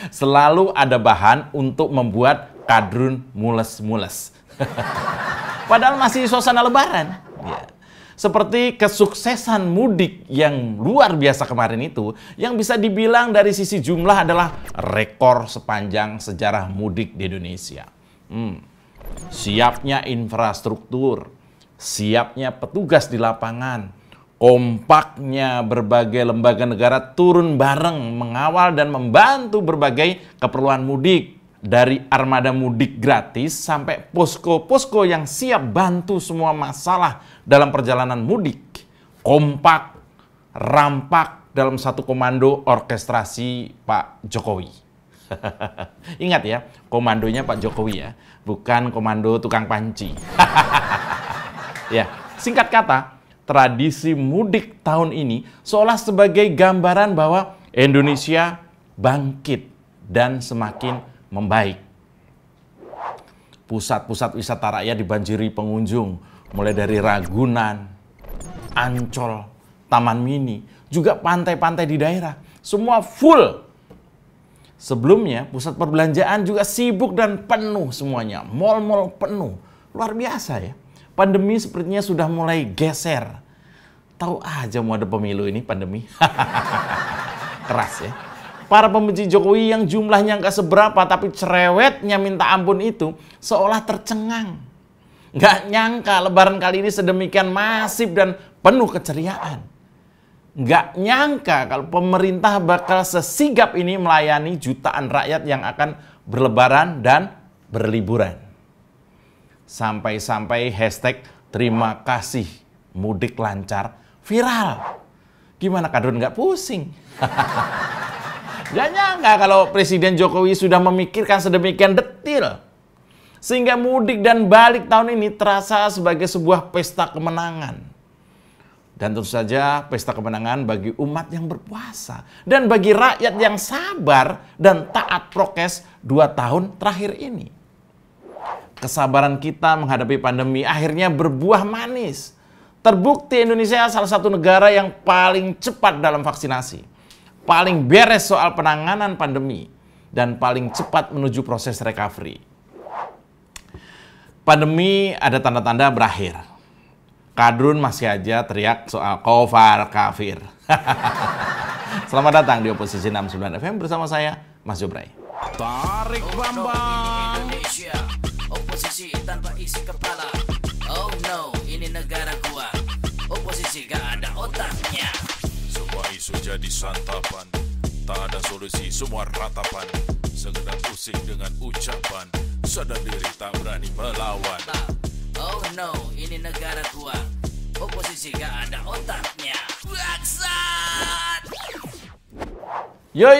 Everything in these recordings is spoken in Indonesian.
Selalu ada bahan untuk membuat kadrun mules-mules. Padahal masih suasana lebaran. Ya. Seperti kesuksesan mudik yang luar biasa kemarin itu, yang bisa dibilang dari sisi jumlah adalah rekor sepanjang sejarah mudik di Indonesia. Siapnya infrastruktur, siapnya petugas di lapangan, kompaknya berbagai lembaga negara turun bareng mengawal dan membantu berbagai keperluan mudik. Dari armada mudik gratis sampai posko-posko yang siap bantu semua masalah dalam perjalanan mudik. Kompak, rampak dalam satu komando orkestrasi Pak Jokowi. Ingat ya, komandonya Pak Jokowi ya, bukan komando tukang panci. Ya, singkat kata, tradisi mudik tahun ini seolah sebagai gambaran bahwa Indonesia bangkit dan semakin membaik. Pusat-pusat wisata rakyat dibanjiri pengunjung, mulai dari Ragunan, Ancol, Taman Mini, juga pantai-pantai di daerah. Semua full. Sebelumnya, pusat perbelanjaan juga sibuk dan penuh semuanya. Mal-mal penuh. Luar biasa ya. Pandemi sepertinya sudah mulai geser. Tahu aja mau ada pemilu ini pandemi. Keras ya. Para pembenci Jokowi yang jumlahnya nggak seberapa tapi cerewetnya minta ampun itu seolah tercengang. Nggak nyangka lebaran kali ini sedemikian masif dan penuh keceriaan. Nggak nyangka kalau pemerintah bakal sesigap ini melayani jutaan rakyat yang akan berlebaran dan berliburan. Sampai-sampai hashtag terima kasih mudik lancar viral. Gimana kadrun nggak pusing? Gak nyangka kalau Presiden Jokowi sudah memikirkan sedemikian detil. Sehingga mudik dan balik tahun ini terasa sebagai sebuah pesta kemenangan. Dan tentu saja pesta kemenangan bagi umat yang berpuasa. Dan bagi rakyat yang sabar dan taat prokes 2 tahun terakhir ini. Kesabaran kita menghadapi pandemi akhirnya berbuah manis. Terbukti Indonesia salah satu negara yang paling cepat dalam vaksinasi. Paling beres soal penanganan pandemi, dan paling cepat menuju proses recovery. Pandemi ada tanda-tanda berakhir. Kadrun masih aja teriak soal kofar kafir. Selamat datang di Oposisi 69 FM bersama saya, Mas Jobray. Tarik Bambang. Indonesia, oposisi tanpa isi kepala. Oh no, ini negara gua. Oposisi gak ada otaknya. Semua isu jadi santapan, tak ada solusi, semua ratapan. Sekedar pusing dengan ucapan, sadar diri tak berani melawan. Oh no, ini negara gua. Oposisi gak ada otaknya. Bangsat! Yo,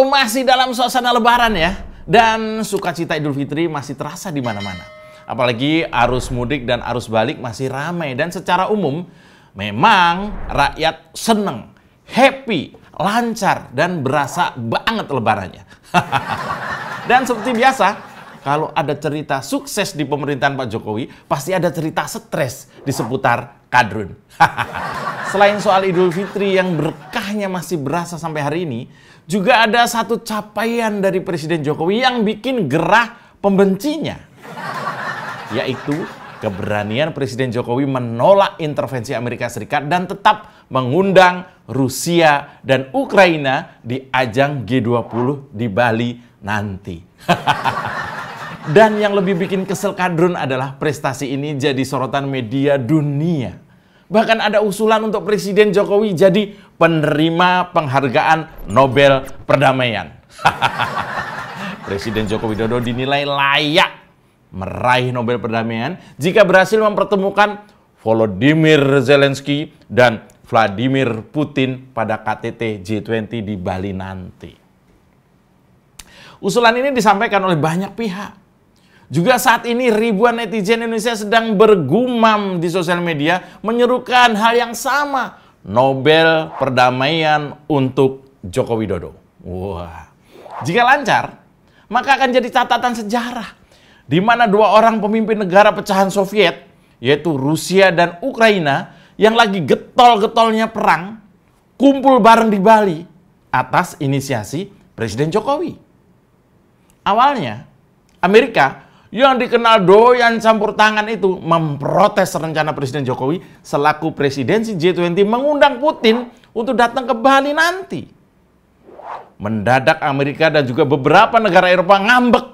masih dalam suasana lebaran ya. Dan sukacita Idul Fitri masih terasa di mana-mana. Apalagi arus mudik dan arus balik masih ramai. Dan secara umum, memang rakyat seneng, happy, lancar, dan berasa banget lebarannya. Dan seperti biasa, kalau ada cerita sukses di pemerintahan Pak Jokowi, pasti ada cerita stres di seputar kadrun. Selain soal Idul Fitri yang berkahnya masih berasa sampai hari ini, juga ada satu capaian dari Presiden Jokowi yang bikin gerah pembencinya, yaitu keberanian Presiden Jokowi menolak intervensi Amerika Serikat dan tetap mengundang Rusia dan Ukraina di ajang G20 di Bali nanti. Dan yang lebih bikin kesel kadrun adalah prestasi ini jadi sorotan media dunia. Bahkan ada usulan untuk Presiden Jokowi jadi penerima penghargaan Nobel Perdamaian. Presiden Joko Widodo dinilai layak meraih Nobel Perdamaian jika berhasil mempertemukan Volodymyr Zelensky dan Vladimir Putin pada KTT G20 di Bali nanti. Usulan ini disampaikan oleh banyak pihak. Juga saat ini ribuan netizen Indonesia sedang bergumam di sosial media menyerukan hal yang sama. Nobel Perdamaian untuk Joko Widodo. Wah, jika lancar, maka akan jadi catatan sejarah di mana 2 orang pemimpin negara pecahan Soviet, yaitu Rusia dan Ukraina, yang lagi getol-getolnya perang, kumpul bareng di Bali atas inisiasi Presiden Jokowi. Awalnya, Amerika yang dikenal doyan campur tangan itu memprotes rencana Presiden Jokowi selaku presidensi G20 mengundang Putin untuk datang ke Bali nanti. Mendadak Amerika dan juga beberapa negara Eropa ngambek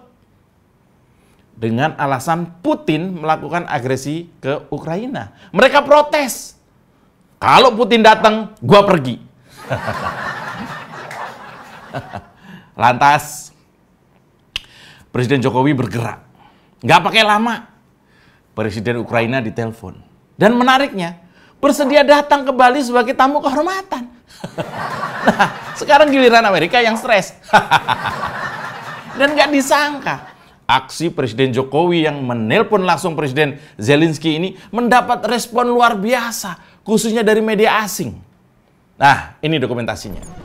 dengan alasan Putin melakukan agresi ke Ukraina. Mereka protes. Kalau Putin datang, gua pergi. Lantas, Presiden Jokowi bergerak. Nggak pakai lama, Presiden Ukraina ditelepon. Dan menariknya, bersedia datang ke Bali sebagai tamu kehormatan. Nah, sekarang giliran Amerika yang stres. Dan nggak disangka, aksi Presiden Jokowi yang menelpon langsung Presiden Zelensky ini mendapat respon luar biasa, khususnya dari media asing. Nah, ini dokumentasinya.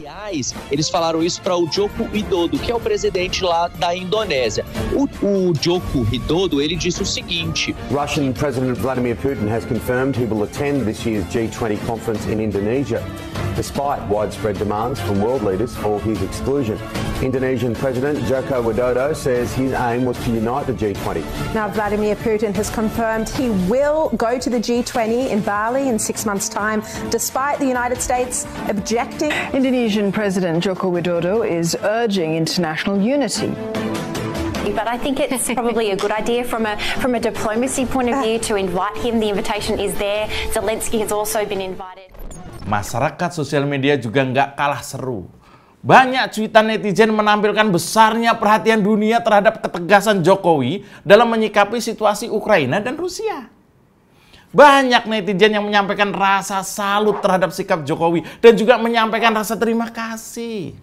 Aliás, eles falaram isso para o Joko Widodo, que é o presidente lá da Indonésia. O Joko Widodo, ele disse o seguinte: Russian President Vladimir Putin has confirmed he will attend this year's G20 conference in Indonesia, despite widespread demands from world leaders for his exclusion. Indonesian President Joko Widodo says his aim was to unite the G20. Now, Vladimir Putin has confirmed he will go to the G20 in Bali in 6 months' time, despite the United States objecting. Indonesian President Joko Widodo is urging international unity. But I think it's probably a good idea from a diplomacy point of view to invite him. The invitation is there. Zelensky has also been invited. Masyarakat sosial media juga nggak kalah seru. Banyak cuitan netizen menampilkan besarnya perhatian dunia terhadap ketegasan Jokowi dalam menyikapi situasi Ukraina dan Rusia. Banyak netizen yang menyampaikan rasa salut terhadap sikap Jokowi dan juga menyampaikan rasa terima kasih.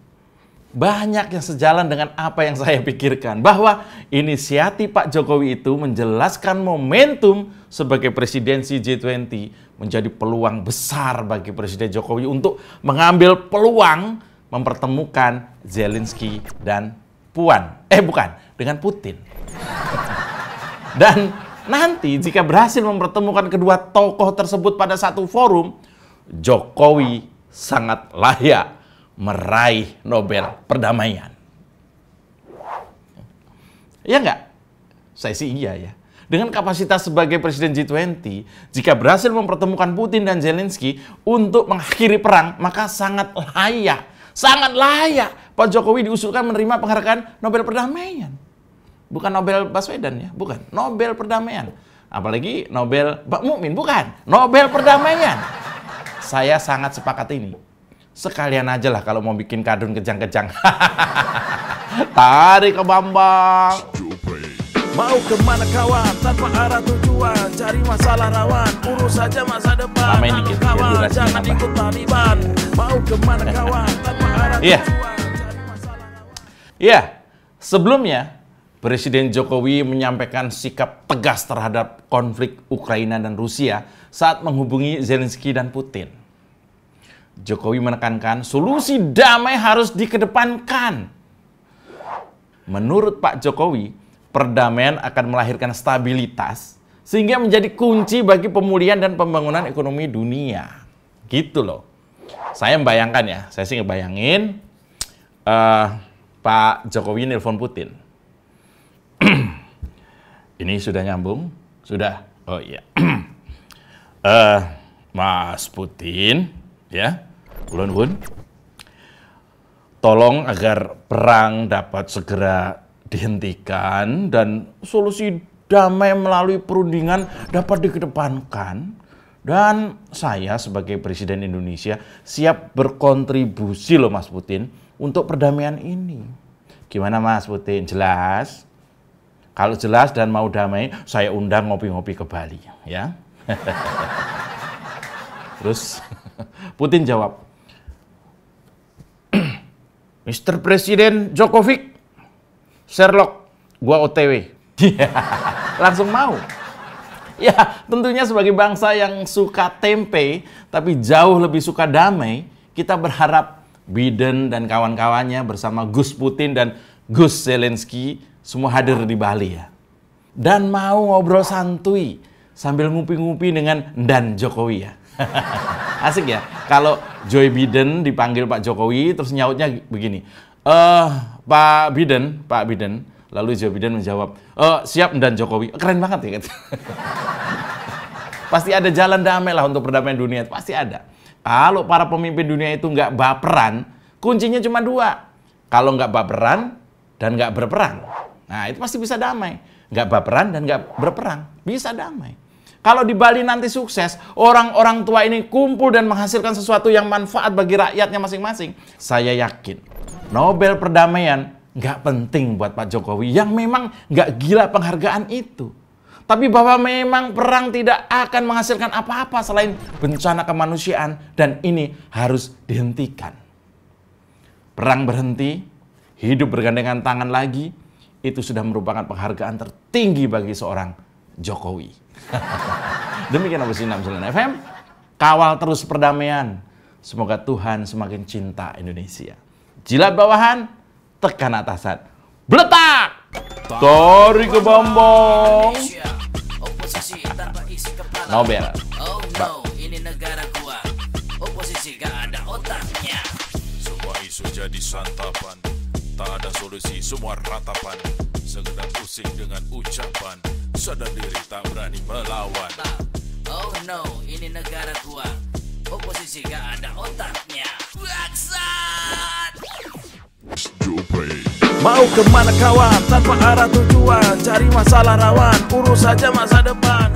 Banyak yang sejalan dengan apa yang saya pikirkan, bahwa inisiatif Pak Jokowi itu menjelaskan momentum sebagai presidensi G20 menjadi peluang besar bagi Presiden Jokowi untuk mengambil peluang mempertemukan Zelensky dan dengan Putin. Dan nanti jika berhasil mempertemukan kedua tokoh tersebut pada satu forum, Jokowi sangat layak meraih Nobel Perdamaian. Ya nggak? Saya sih iya ya. Dengan kapasitas sebagai Presiden G20, jika berhasil mempertemukan Putin dan Zelensky untuk mengakhiri perang, maka sangat layak Pak Jokowi diusulkan menerima penghargaan Nobel Perdamaian. Bukan Nobel Baswedan ya, bukan. Nobel Perdamaian. Apalagi Nobel Pak Mukmin, bukan. Nobel Perdamaian. Saya sangat sepakat ini. Sekalian aja lah kalau mau bikin kadun kejang-kejang. Tarik ke Bambang. Mau kemana kawan, tanpa arah tujuan, cari masalah rawan, urus saja masa depan. Lamain dikit, kawan, jangan ikut Taliban. Mau kemana kawan, tanpa arah tujuan, cari masalah rawan. Iya, sebelumnya Presiden Jokowi menyampaikan sikap tegas terhadap konflik Ukraina dan Rusia saat menghubungi Zelensky dan Putin. Jokowi menekankan solusi damai harus dikedepankan. Menurut Pak Jokowi, perdamaian akan melahirkan stabilitas sehingga menjadi kunci bagi pemulihan dan pembangunan ekonomi dunia. Gitu loh. Saya membayangkan ya, saya sih ngebayangin Pak Jokowi nelpon Putin. Ini sudah nyambung? Sudah? Oh iya. Mas Putin, ya, ulun, tolong agar perang dapat segera dihentikan dan solusi damai melalui perundingan dapat dikedepankan. Dan saya sebagai Presiden Indonesia siap berkontribusi loh Mas Putin untuk perdamaian ini. Gimana Mas Putin? Jelas? Kalau jelas dan mau damai, saya undang ngopi-ngopi ke Bali, ya. Terus Putin jawab, Mr. Presiden Jokovic, Sherlock, gua OTW. Langsung mau. Ya, tentunya sebagai bangsa yang suka tempe, tapi jauh lebih suka damai, kita berharap Biden dan kawan-kawannya bersama Gus Putin dan Gus Zelensky semua hadir di Bali ya. Dan mau ngobrol santuy sambil ngupi-ngupi dengan dan Jokowi ya. Asik ya, kalau Joe Biden dipanggil Pak Jokowi terus nyautnya begini, Pak Biden, lalu Joe Biden menjawab, siap dan Jokowi. Keren banget ya. Gitu. Pasti ada jalan damai lah untuk perdamaian dunia, pasti ada. Kalau para pemimpin dunia itu nggak baperan, kuncinya cuma 2. Kalau nggak baperan dan nggak berperang, nah itu pasti bisa damai. Nggak baperan dan nggak berperang, bisa damai. Kalau di Bali nanti sukses, orang-orang tua ini kumpul dan menghasilkan sesuatu yang manfaat bagi rakyatnya masing-masing. Saya yakin, Nobel Perdamaian nggak penting buat Pak Jokowi yang memang nggak gila penghargaan itu. Tapi bahwa memang perang tidak akan menghasilkan apa-apa selain bencana kemanusiaan dan ini harus dihentikan. Perang berhenti, hidup bergandengan tangan lagi, itu sudah merupakan penghargaan tertinggi bagi seorang Jokowi. Demikian Opposisi 69 FM, kawal terus perdamaian. Semoga Tuhan semakin cinta Indonesia. Jilat bawahan, tekan atasan. Beletak! Tarik ke bombong. Oposisi tanpa isi kepala. Nobel. Oh no, ini negara gua. Oposisi gak ada otaknya. Semua isu jadi santapan, tak ada solusi, semua ratapan. Sekedar pusing dengan ucapan, sadar diri tak berani melawan. Oh no, ini negara gua. Oposisi gak ada otaknya. Bangsat! Mau kemana kawan, tanpa arah tujuan, cari masalah rawan, urus saja masa depan.